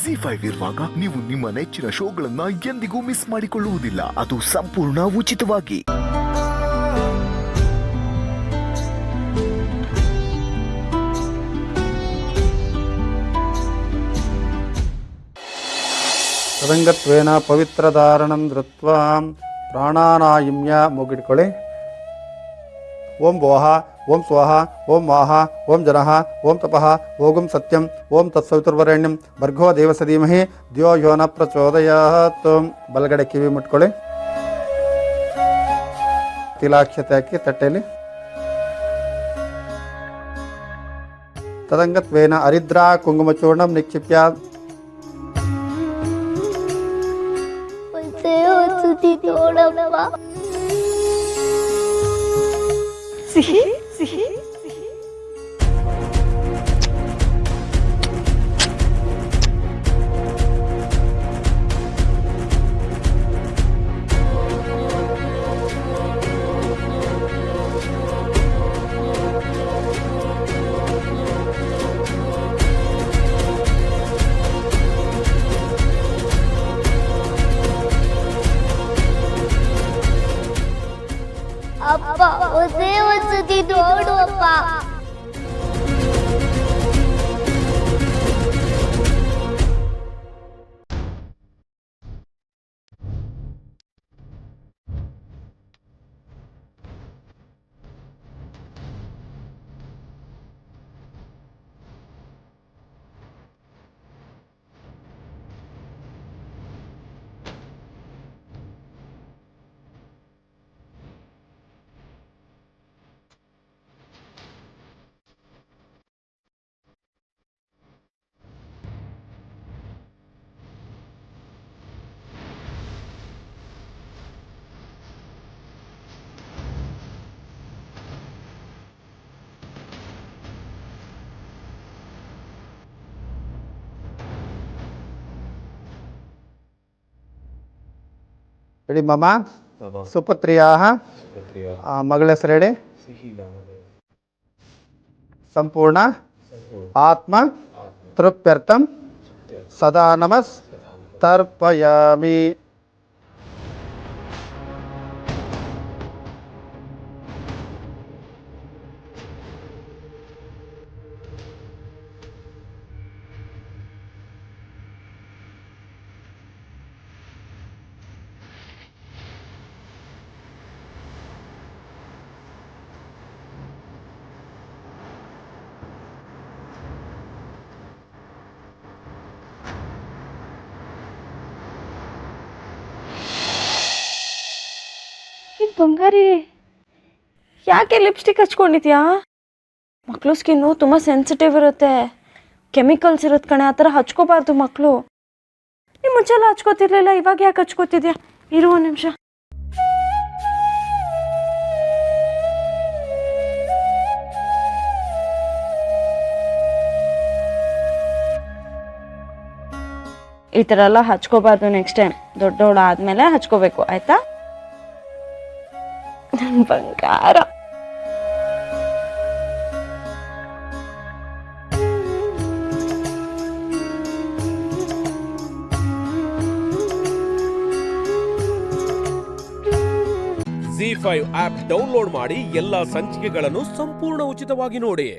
ಜಿ5 ಇರುವಾಗ ನೀವು ನಿಮ್ಮ ನೆಚ್ಚಿನ ಶೋಗಳನ್ನ ಎಂದಿಗೂ ಮಿಸ್ ಮಾಡಿಕೊಳ್ಳುವುದಿಲ್ಲ. ಅದು ಸಂಪೂರ್ಣ ಉಚಿತವಾಗಿ. ತದಂಗತ್ವೇನ ಪವಿತ್ರಧಾರಣಂ ಧೃತ್ವಾ ಪ್ರಾಣಾನಾಯಿಮ್ಯ ಮುಗಿಡ್ಕೊಳ್ಳಿ. ಓಂ ಭೋಹ ಓಂ ಸ್ವಹ ಓಂ ವಾಹ ಓಂ ಜನಃ ಓಂ ತಪಃ ಓಂ ಸತ್ಯಂ ಓಂ ತತ್ಸವಿತುರ್ವರೆಣ್ಯಂ ಭರ್ಗೋ ದೇವಸ ಧೀಮಹಿ ದ್ಯೋ ಯೋ ನ ಪ್ರಚೋದಯಾತ್. ಬಲಗಡೆ ಕಿವಿ ಮುಟ್ಕೊಳ್ಳಿ. ತಿಲಾಕ್ಷತೆ ಹಾಕಿ ತಟ್ಟೆಯಲ್ಲಿ. ತದಂಗತ್ವೇನ ಹರಿದ್ರಾ ಕುಂಕುಮಚೂರ್ಣಂ ನಿಕ್ಷಿಪ್ಯ. ಸಿಹಿ ಸಿಹಿ ಅಪ್ಪ ಒಂದೇ ಒಂದ್ಸತಿ ನೋಡು ಅಪ್ಪ. ಹೇಳಿ ಮಾಮ. ಸುಪುತ್ರಿಯಾ ಮಗಳ ಹೆಸರು ಹೇಳಿ. ಸಂಪೂರ್ಣ ಆತ್ಮ ತೃಪ್ತ್ಯರ್ಥಂ ಸದಾ ನಮಸ್ ತರ್ಪಯಾಮಿ. ಬಂಗಾರಿ, ಯಾಕೆ ಲಿಪ್ಸ್ಟಿಕ್ ಹಚ್ಕೊಂಡಿದ್ಯಾ? ಮಕ್ಕಳು ಸ್ಕಿನ್ನು ತುಂಬ ಸೆನ್ಸಿಟಿವ್ ಇರುತ್ತೆ, ಕೆಮಿಕಲ್ಸ್ ಇರುತ್ತೆ ಕಣೆ. ಆ ಥರ ಹಚ್ಕೋಬಾರ್ದು ಮಕ್ಕಳು. ನೀವು ಮುಂಚೆಲ್ಲ ಹಚ್ಕೋತಿರ್ಲಿಲ್ಲ, ಇವಾಗ ಯಾಕೆ ಹಚ್ಕೋತಿದ್ಯಾ? ಇರು ಒಂದು ನಿಮಿಷ. ಈ ಥರ ಎಲ್ಲ ಹಚ್ಕೋಬಾರ್ದು. ನೆಕ್ಸ್ಟ್ ಟೈಮ್ ದೊಡ್ಡವಳು ಆದಮೇಲೆ ಹಚ್ಕೋಬೇಕು, ಆಯಿತಾ? ಬಂಗಾರ. ಜಿ5 ಆಪ್ ಡೌನ್ಲೋಡ್ ಮಾಡಿ ಎಲ್ಲಾ ಸಂಚಿಕೆಗಳನ್ನು ಸಂಪೂರ್ಣ ಉಚಿತವಾಗಿ ನೋಡಿ.